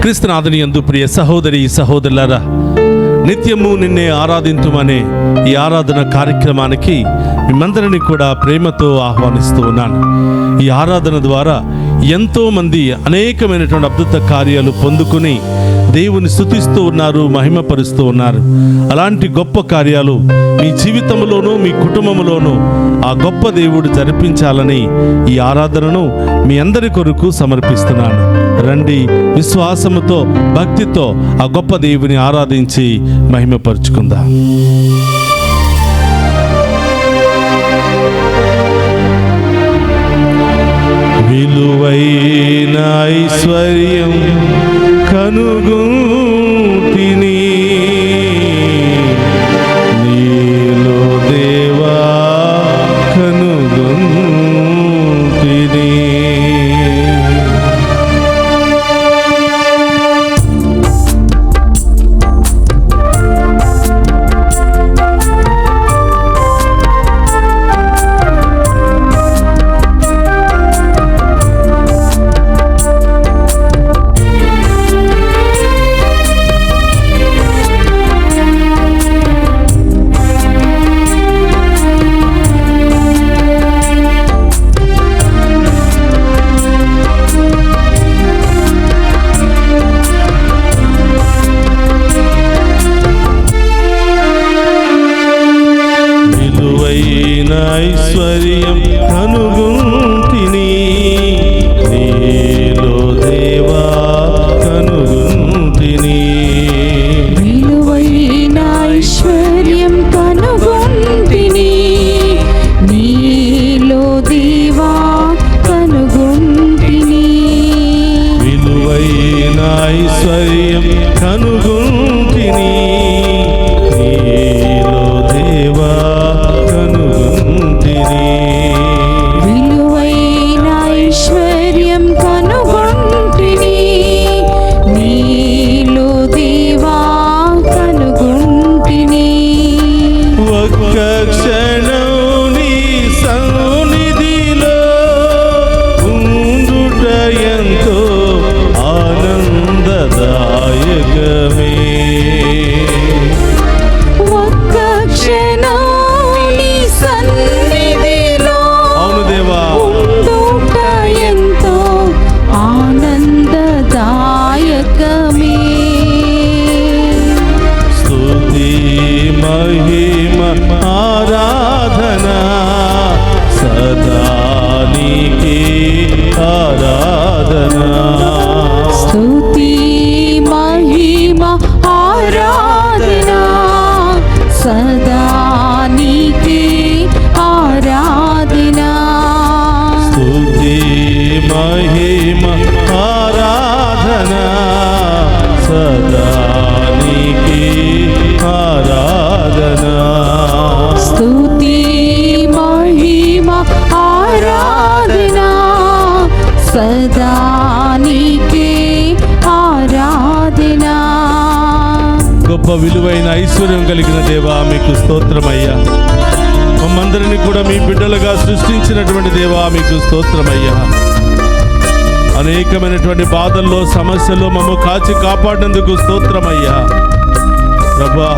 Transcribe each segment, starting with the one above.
క్రీస్తునాథుని యందు ప్రియ సహోదరి సహోదరులారా, నిత్యము నిన్నే ఆరాధింతుమనే ఈ ఆరాధన కార్యక్రమానికి మిమ్మందరినీ కూడా ప్రేమతో ఆహ్వానిస్తూ ఉన్నాను. ఈ ఆరాధన ద్వారా ఎంతోమంది అనేకమైనటువంటి అద్భుత కార్యాలు పొందుకుని దేవుని స్తుతిస్తూ ఉన్నారు, మహిమపరుస్తూ ఉన్నారు. అలాంటి గొప్ప కార్యాలు మీ జీవితంలోనూ మీ కుటుంబంలోనూ ఆ గొప్ప దేవుడు జరిపించాలని ఈ ఆరాధనను మీ అందరి కొరకు సమర్పిస్తున్నాను. రండి, విశ్వాసముతో భక్తితో ఆ గొప్ప దేవుని ఆరాధించి మహిమపరుచుకుందాం. విలువైన ఐశ్వర్యం కనుగొంటిని నీలో దేవా కనుగొంటిని. ఐశ్వర్యం కనుగొంటిని నీలో దేవా కనుగొంటిని. విలువైన ఐశ్వర్యం కనుగొంటిని నీలో దేవా కనుగొంటిని. విలువైన ఐశ్వర్యం కనుగొంటిని నీలో దేవా కనుగొంటిని. విలువైన ఐశ్వర్యం కనుగొంటిని నీలో దేవా కనుగొంటిని. ఒక్క క్షణం నీ సన్నిధిలో ఉండుట ఎంతో ఆనందదాయకమే. ఒక్క క్షణం నీ సన్నిధిలో ఉండుట ఎంతో ఆనందదాయకమే. స్తుతి మహిమ ఆరాధన సదా నీకే ఆరాధన. స్తుతి మహిమ ఆరాధన సదా నీకే ఆరాధన. స్తుతి మహిమ ఆరాధన సదా నీకే ఆరాధన. స్తుతి మహిమ ఆరాధన సదా నీకే ఆరాధన. గొప్ప విలువైన ఐశ్వర్యం కలిగిన దేవా, మీకు స్తోత్రమయ్యా. మమ్మందరినీ కూడా మీ బిడ్డలుగా సృష్టించినటువంటి దేవా, మీకు స్తోత్రమయ్యా. అనేకమైనటువంటి బాధల్లో సమస్యల్లో మమ్మ కాచి కాపాడినందుకు స్తోత్రమయ్యా. ప్రభా,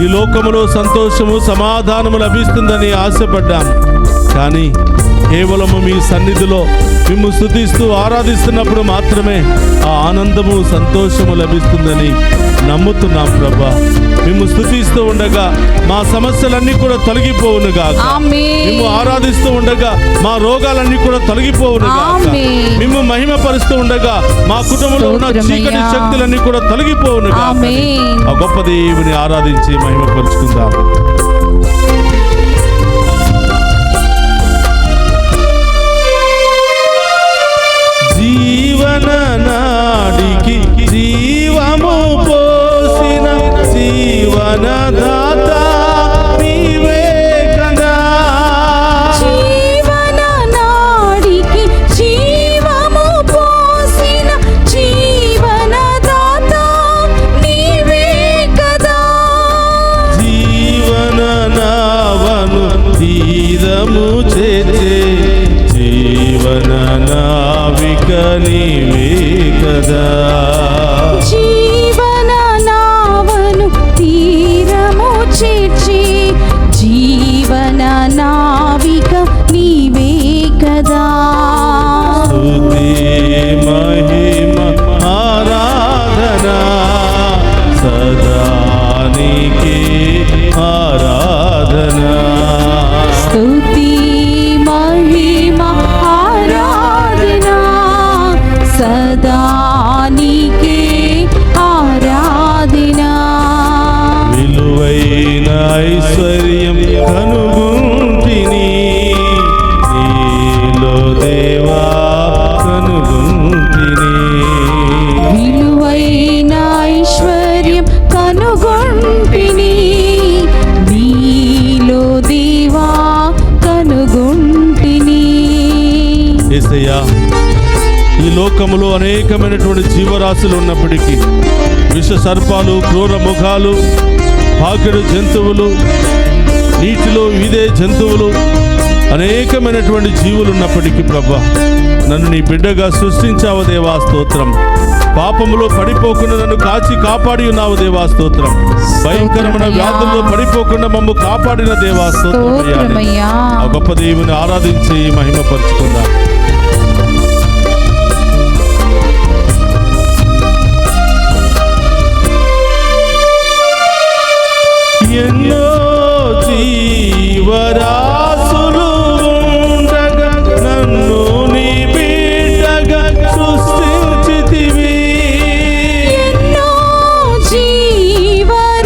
ఈ లోకములో సంతోషము సమాధానము లభిస్తుందని ఆశపడ్డాం, కానీ కేవలము మీ సన్నిధిలో మిమ్ము స్తుతిస్తూ ఆరాధిస్తున్నప్పుడు మాత్రమే ఆ ఆనందము సంతోషము లభిస్తుందని నమ్ముతున్నాం. ప్రభా, మిమ్ము స్తుతిస్తూ ఉండగా మా సమస్యలన్నీ కూడా తొలగిపోవునుగా, మిమ్ము ఆరాధిస్తూ ఉండగా మా రోగాలన్నీ కూడా తొలగిపోవునుగా, మిమ్ము మహిమపరుస్తూ ఉండగా మా కుటుంబంలో ఉన్న చీకటి శక్తులన్నీ కూడా తొలగిపోవునుగా. ఆ గొప్ప దేవుని ఆరాధించి మహిమపరుచుకుందాం. జీవన నాడికి జీవము పోసిన జీవనదాత నీవే కదా. జీవన నాడికి జీవము పోసిన జీవనదాత నీవే కదా. జీవన నావను తీరము చేర్చే జీవన నావిక నీవే కదా. సదా నీకే ఆరాధన. విలువైన ఐశ్వర్యం కనుగొంటిని నీలో దేవా కనుగొంటిని. విలువైన ఐశ్వర్యం కనుగొంటిని నీలో దేవా కనుగొంటిని. యేసయ్యా, ఈ లోకములో అనేకమైనటువంటి జీవరాశులు ఉన్నప్పటికీ విష సర్పాలు, క్రూర ముఖాలు, పాకెడు జంతువులు, నీటిలో ఈదే జంతువులు, అనేకమైనటువంటి జీవులు ఉన్నప్పటికీ ప్రభా, నన్ను నీ బిడ్డగా సృష్టించావు దేవా స్తోత్రం. పాపములో పడిపోకుండా నన్ను కాచి కాపాడి ఉన్నావు దేవా స్తోత్రం. భయంకరమైన వ్యాధుల్లో పడిపోకుండా మమ్ము కాపాడిన దేవా స్తోత్రం. ఆ గొప్ప దేవుని ఆరాధించి మహిమపరుచుకుందాం. ఎన్నో జీవరాశులు ఉండగా నన్ను నీ బిడ్డగా సృష్టించితివి. ఎన్నో జీవరాశులు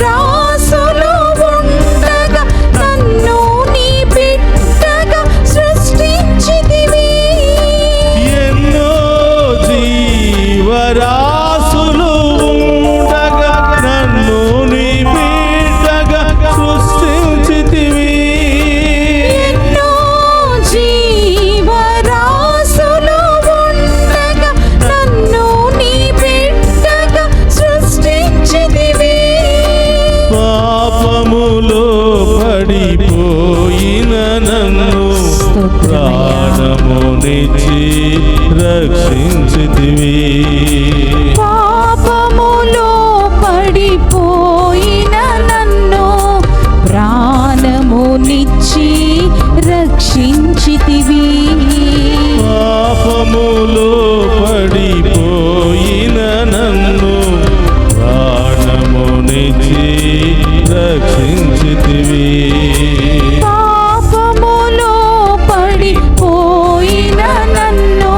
ఉండగా నన్ను నీ బిడ్డగా సృష్టించితివి. ఎన్నో జీవరాశులు ఉండగా నన్ను నీ బిడ్డగా సృష్టించితివి. ఎన్నో జీవరాశులు ఉండగా నన్ను నీ బిడ్డగా సృష్టించితివి. పాపములో పడిపోయిన నన్ను ప్రాణమునిచ్చి రక్షించితివి. పాపములో పడిపోయిన నన్ను ప్రాణమునిచ్చి రక్షించితివి. పాపములో పడిపోయిన నన్ను ప్రాణమునిచ్చి రక్షించితివి. పాపములో పడిపోయిన నన్ను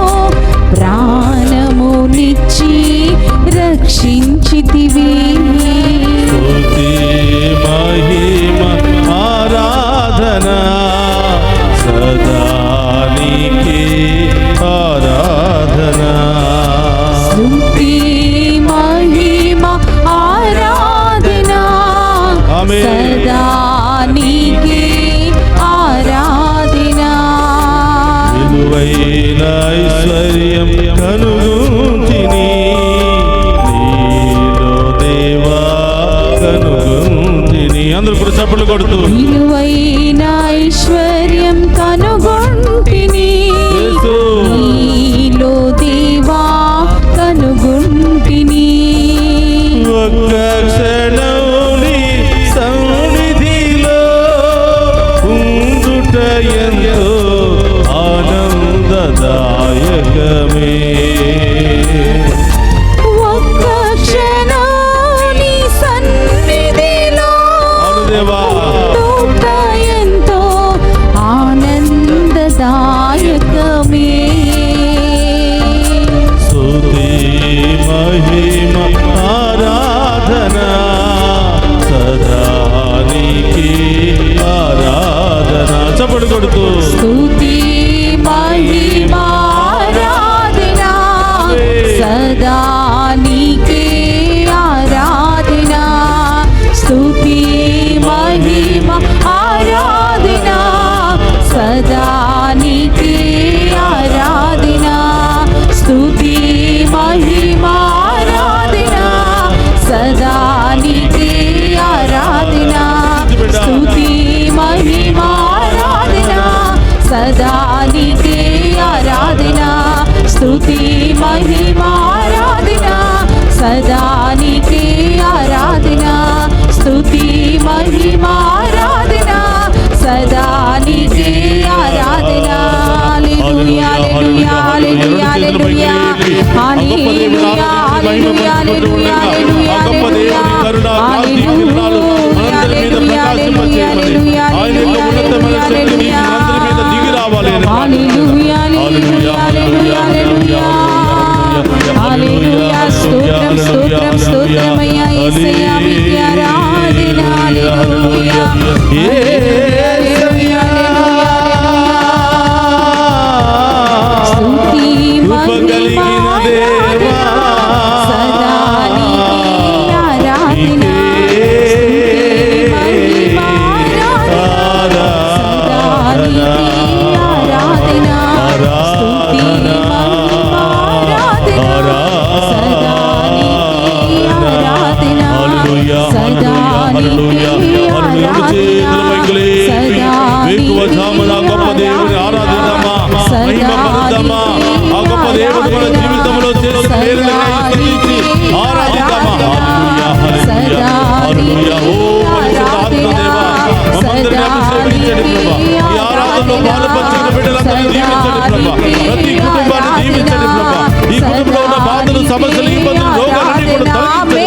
ప్రాణమునిచ్చి రక్షించితివి. స్తుతి మహిమ ఆరాధన సదా నీకే ఆరాధన. స్తుతి మహిమ ఆరాధన ఆమేన్. సదా నీకే ఆరాధన. విలువైన ఐశ్వర్యం కనుగొంటిని నీలో దేవా కనుగొంటిని. అందరూ కూడా చప్పట్లు కొడుతూ విలువైన ఐశ్వర్యం కనుగొంటిని యేసు. నీలో దేవా కనుగొంటిని. ఒక్క క్షణం నీ సన్నిధిలో ఉండుట ఎంతో ఆనందదాయకమే. ఒక్క క్షణం నీ సన్నిధిలో అనుదేవా ఉండుట ఎంతో ఆనందదాయకమే. స్తుతి మహిమ ఆరాధన సదా నీకే ఆరాధన. చప్పట్లు కొడుతూ స్తుతి మహిమ ఆరాధన సదా నీకే ఆరాధన. స్తుతి మహిమ ఆరాధన సదా నీకే ఆరాధన. స్తుతి మహిమ ఆరాధన సదా నీకే ఆరాధన. స్తుతి మహిమ ఆరాధన సదా నీకే ఆరాధన. స్తుతి మహిమ ఆరాధన సదా నీకే ఆరాధన. స్తుతి మహిమ ఆరాధన సదా నీకే ఆరాధన. హల్లెలూయా హల్లెలూయా హల్లెలూయా హల్లెలూయా హల్లెలూయా హల్లెలూయా హల్లెలూయా హల్లెలూయా హల్లెలూయా హల్లెలూయా స్తోత్రం స్తోత్రం స్తోత్రమయ్యా యేసయ్యా మీకే ఆరాధన హల్లెలూయా హల్లెలూయా స్తుతి మహిమ దేవా సదా నీకే ఆరాధన గొప్ప దేవుని ఆరాధిద్దామా, మహిమపరుద్దామా. ఆ గొప్ప దేవుడు మన జీవితంలో చేసిన మేలులకై స్తుతించి ఆరాధిద్దామా. హల్లెలూయా హల్లెలూయా. ఓ పరిశుద్ధాత్మ దేవా, మమ్మందరినీ అభిషేకించండి ప్రభా. ఈ ఆరాధనలో పాలుపంచుకున్న బిడ్డలందరినీ దీవించండి ప్రభా. ప్రతి కుటుంబాన్ని దీవించండి ప్రభా. ఈ కుటుంబంలో ఉన్న బాధలు, సమస్యలు, ఇబ్బందులు, రోగాలన్నీ కూడా తొలగించండి.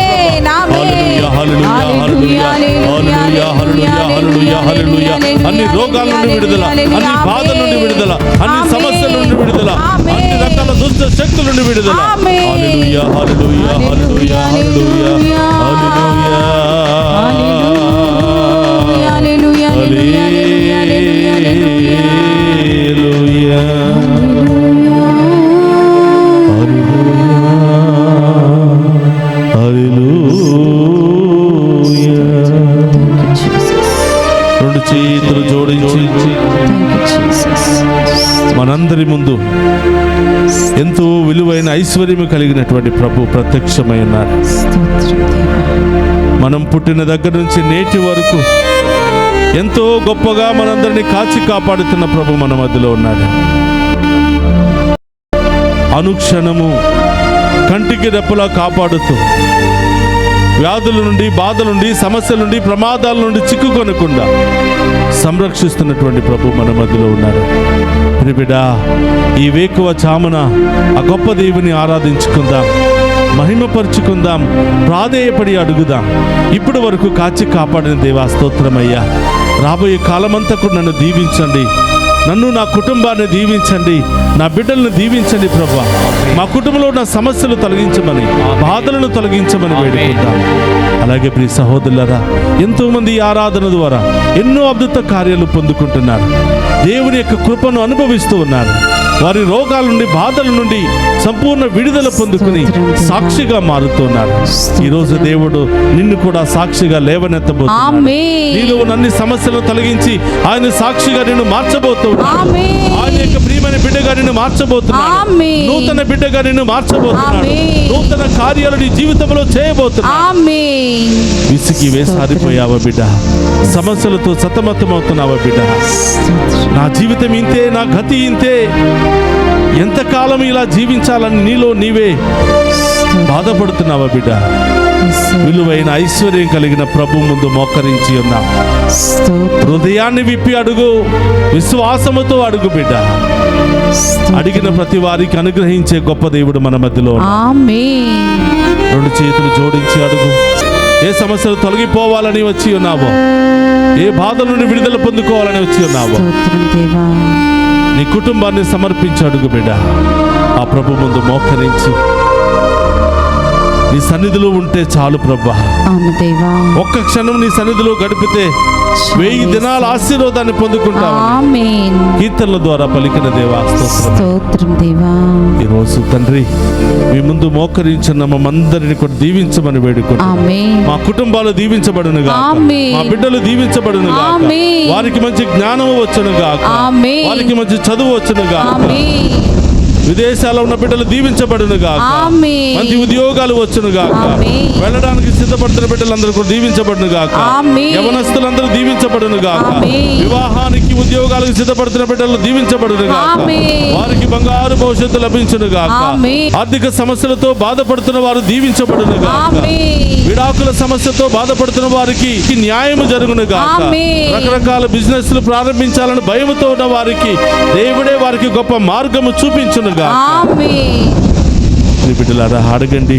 హల్లెలూయా హల్లెలూయా హల్లెలూయా హల్లెలూయా హల్లెలూయా హల్లెలూయా. అన్ని రోగాల నుండి విడుదల, అన్ని బాధల నుండి విడుదల, అన్ని సమస్యల నుండి విడుదల, అన్ని రకాల దుష్ట శక్తుల నుండి విడుదల. హల్లెలూయా హల్లెలూయా హల్లెలూయా హల్లెలూయా హల్లెలూయా హల్లెలూయా రెండు చేతులు జోడించి మనందరి ముందు ఎంతో విలువైన ఐశ్వర్యం కలిగినటువంటి ప్రభు ప్రత్యక్షమై ఉన్నారు. మనం పుట్టిన దగ్గర నుంచి నేటి వరకు ఎంతో గొప్పగా మనందరినీ కాచి కాపాడుతున్న ప్రభు మన మధ్యలో ఉన్నాడు. అనుక్షణము కంటికి రెప్పలా కాపాడుతూ వ్యాధుల నుండి, బాధల నుండి, సమస్యల నుండి, ప్రమాదాల నుండి చిక్కుకొనకుండా సంరక్షిస్తున్నటువంటి ప్రభు మన మధ్యలో ఉన్నారు. ప్రియబిడ్డా, ఈ వేకువ చామున ఆ గొప్ప దేవుని ఆరాధించుకుందాం, మహిమపరుచుకుందాం, ప్రాధేయపడి అడుగుదాం. ఇప్పటి వరకు కాచి కాపాడిన దేవా స్తోత్రమయ్యా. రాబోయే కాలమంతా కూడా నన్ను దీవించండి, నన్ను, నా కుటుంబాన్ని దీవించండి, నా బిడ్డలను దీవించండి ప్రభా. మా కుటుంబంలో ఉన్న సమస్యలు తొలగించమని, బాధలను తొలగించమని వేడుకుంటాం. అలాగే ప్రియ సహోదరులారా, ఎంతోమంది ఈ ఆరాధన ద్వారా ఎన్నో అద్భుత కార్యాలు పొందుకుంటున్నారు, దేవుని యొక్క కృపను అనుభవిస్తూ ఉన్నారు. వారి రోగాల నుండి, బాధల నుండి సంపూర్ణ విడుదల పొందుకుని సాక్షిగా మారుతున్నారు. ఈరోజు దేవుడు నిన్ను కూడా సాక్షిగా లేవనెత్తబోతున్నాడు. నీలో ఉన్న అన్ని సమస్యలను తొలగించి ఆయన సాక్షిగా నిన్ను మార్చబోతున్నాడు. ఆయన యొక్క ప్రియమైన బిడ్డగా నిన్ను మార్చబోతున్నాడు. నూతన బిడ్డగా నిన్ను మార్చబోతున్నాడు. నూతన కార్యాలు నీ జీవితంలో చేయబోతున్నాడు. విసిగి వేసారిపోయావా బిడ్డ? సమస్యలతో సతమతమవుతున్నావా బిడ్డ? నా జీవితం ఇంతే, నా గతి ఇంతే, ఎంతకాలం ఇలా జీవించాలని నీలో నీవే బాధపడుతున్నావా బిడ్డ? విలువైన ఐశ్వర్యం కలిగిన ప్రభు ముందు మోకరించి ఉన్నా. హృదయాన్ని విప్పి అడుగు, విశ్వాసముతో అడుగు బిడ్డ. అడిగిన ప్రతి వారికి అనుగ్రహించే గొప్ప దేవుడు మన మధ్యలో. రెండు చేతులు జోడించి అడుగు. ఏ సమస్యలు తొలగిపోవాలని వచ్చి ఉన్నావో, ఏ బాధ నుండి విడుదల పొందుకోవాలని వచ్చి ఉన్నావో, నీ కుటుంబాన్ని సమర్పించి అడుగు బిడ్డ. ఆ ప్రభు ముందు మోకరించి నీ సన్నిధిలో ఉంటే చాలు ప్రభా. ఒక్క క్షణం నీ సన్నిధిలో గడిపితే 1000 దినాల ఆశీర్వాదాన్ని పొందుకుంటావు. కీర్తనల ద్వారా పలికిన దేవా స్తోత్రం. ఈరోజు తండ్రి మీ ముందు మోకరించిన మమ్మందరిని కూడా దీవించమని వేడుకుంటున్నాం. మా కుటుంబాలు దీవించబడును గాక, మా బిడ్డలు దీవించబడును గాక, వారికి మంచి జ్ఞానం వచ్చును గాక, వారికి మంచి చదువు వచ్చును గాక, విదేశాల్లో ఉన్న బిడ్డలు దీవించబడును గాక, మంచి ఉద్యోగాలు వచ్చును గాక, వెళ్ళడానికి సిద్ధపడుతున్న బిడ్డలందరూ కూడా దీవించబడును గాక, యవనస్తులందరూ దీవించబడును గాక, వివాహానికి ఉద్యోగాలకు సిద్ధపడుతున్న బిడ్డలు దీవించబడును గాక, వారికి బంగారు భవిష్యత్తు లభించును గాక, ఆర్థిక సమస్యలతో బాధపడుతున్న వారు దీవించబడును గాక, విడాకుల సమస్యతో బాధపడుతున్న వారికి న్యాయం జరుగును గాక, రకరకాల బిజినెస్లు ప్రారంభించాలని భయముతో ఉన్న వారికి దేవుడే వారికి గొప్ప మార్గము చూపించును. బిడ్డలారా అడగండి.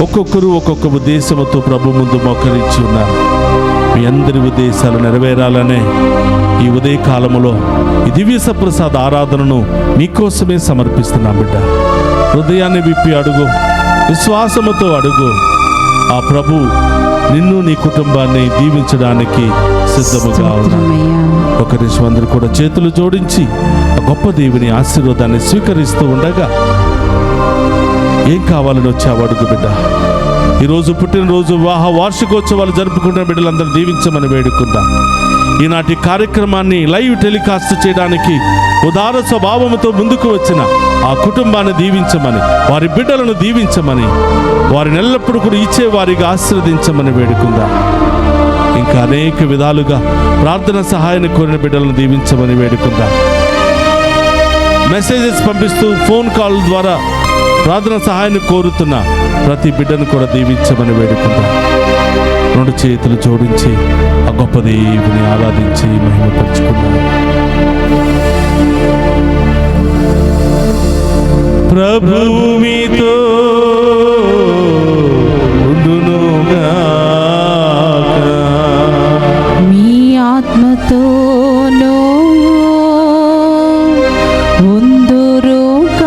ఒక్కొక్కరు ఒక్కొక్క ఉద్దేశంతో ప్రభు ముందు మోకరించి ఉన్నారు. మీ అందరి ఉద్దేశాలు నెరవేరాలనే ఈ ఉదయ కాలములో ఈ దివ్య సప్రసాద ఆరాధనను మీకోసమే సమర్పిస్తున్నాం బిడ్డ. హృదయాన్ని విప్పి అడుగు, విశ్వాసముతో అడుగు. ఆ ప్రభు నిన్ను నీ కుటుంబాన్ని దీవించడానికి సిద్ధముగా ఉన్నాడు. స్తోత్రమయ్యా. ఒక నిమిషం అందరూ కూడా చేతులు జోడించి ఆ గొప్ప దేవుని ఆశీర్వాదాన్ని స్వీకరిస్తూ ఉండగా, ఏం కావాలని వచ్చావు అడుగు బిడ్డ. ఈరోజు పుట్టినరోజు, వివాహ వార్షికోత్సవాలు జరుపుకుంటున్న బిడ్డలందరూ దీవించమని వేడుకుందాం. ఈనాటి కార్యక్రమాన్ని లైవ్ టెలికాస్ట్ చేయడానికి ఉదార స్వభావంతో ముందుకు వచ్చిన ఆ కుటుంబాన్ని దీవించమని, వారి బిడ్డలను దీవించమని, వారిని ఎల్లప్పుడూ కూడా ఇచ్చేవారిగా ఆశీర్వదించమని వేడుకుందాం. ఇంకా అనేక విధాలుగా ప్రార్థన సహాయాన్ని కోరిన బిడ్డలను దీవించమని వేడుకుందాం. మెసేజెస్ పంపిస్తూ ఫోన్ కాల్ ద్వారా ప్రార్థన సహాయాన్ని కోరుతున్న ప్రతి బిడ్డను కూడా దీవించమని వేడుకుందాం. రెండు చేతులు జోడించి ఆ గొప్ప దేవుని ఆరాధించి మహిమపరుచుకుందాం. ప్రభువు మీతో ఉండునుగాక. మీ ఆత్మతోనూ ఉందురుగాక.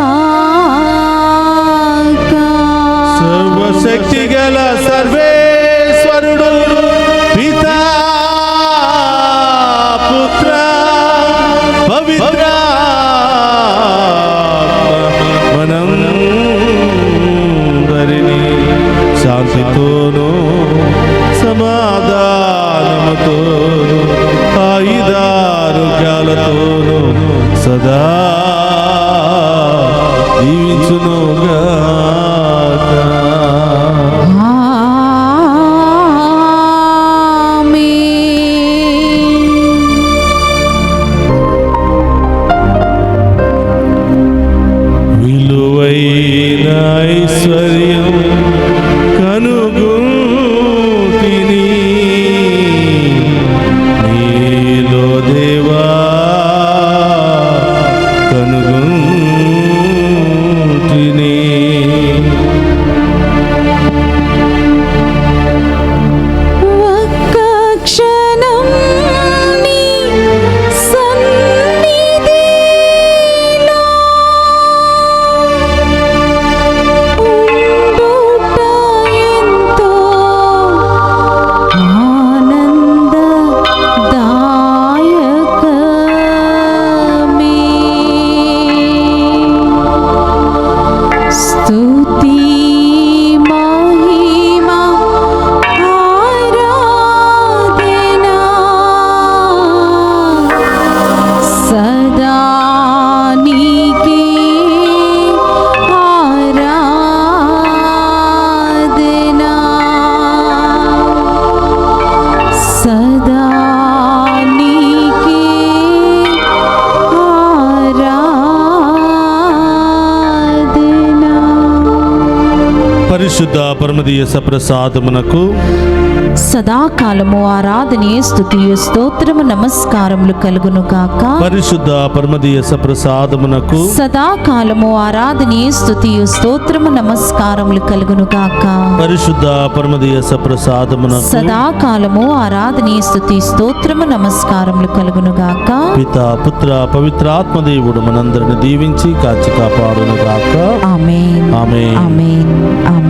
సర్వశక్తి గల సర్వేశ్వరుడు పితా పుత్ర పవిత్రాత్మ మనందరినీ శాంతితోనూ సమాధానముతోనూ ఆయుధారోగ్యాలతోనూ సదా దీవించునుగాక. విలువైన ఐశ్వర్యం కనుగొంటిని నీలో దేవా, కనుగొంటిని. ఒక్క క్షణం నీ సన్నిధిలో ఉండుట ఎంతో ఆనందదాయకమే. స్తుతి మహిమ ఆరాధన సదా నీకే ఆరాధన సదా నీకే ఆరాధన. పరిశుద్ధ పరమదీయ సప్రసాదమునకు సదాకాలము ఆరాధనే స్తుతియు స్తోత్రము నమస్కారములు కలుగును గాక. పరిశుద్ధ పరమదీయ సప్రసాదమునకు సదాకాలము ఆరాధనే స్తుతియు స్తోత్రము నమస్కారములు కలుగును గాక. పరిశుద్ధ పరమదీయ సప్రసాదమునకు సదాకాలము ఆరాధనే స్తుతి స్తోత్రము నమస్కారములు కలుగును గాక. పిత పుత్ర పవిత్రాత్మ దేవుడు మనందరిని దీవించి కాచి కాపాడును గాక. ఆమేన్ ఆమేన్. ఆమేన్ ఆమేన్.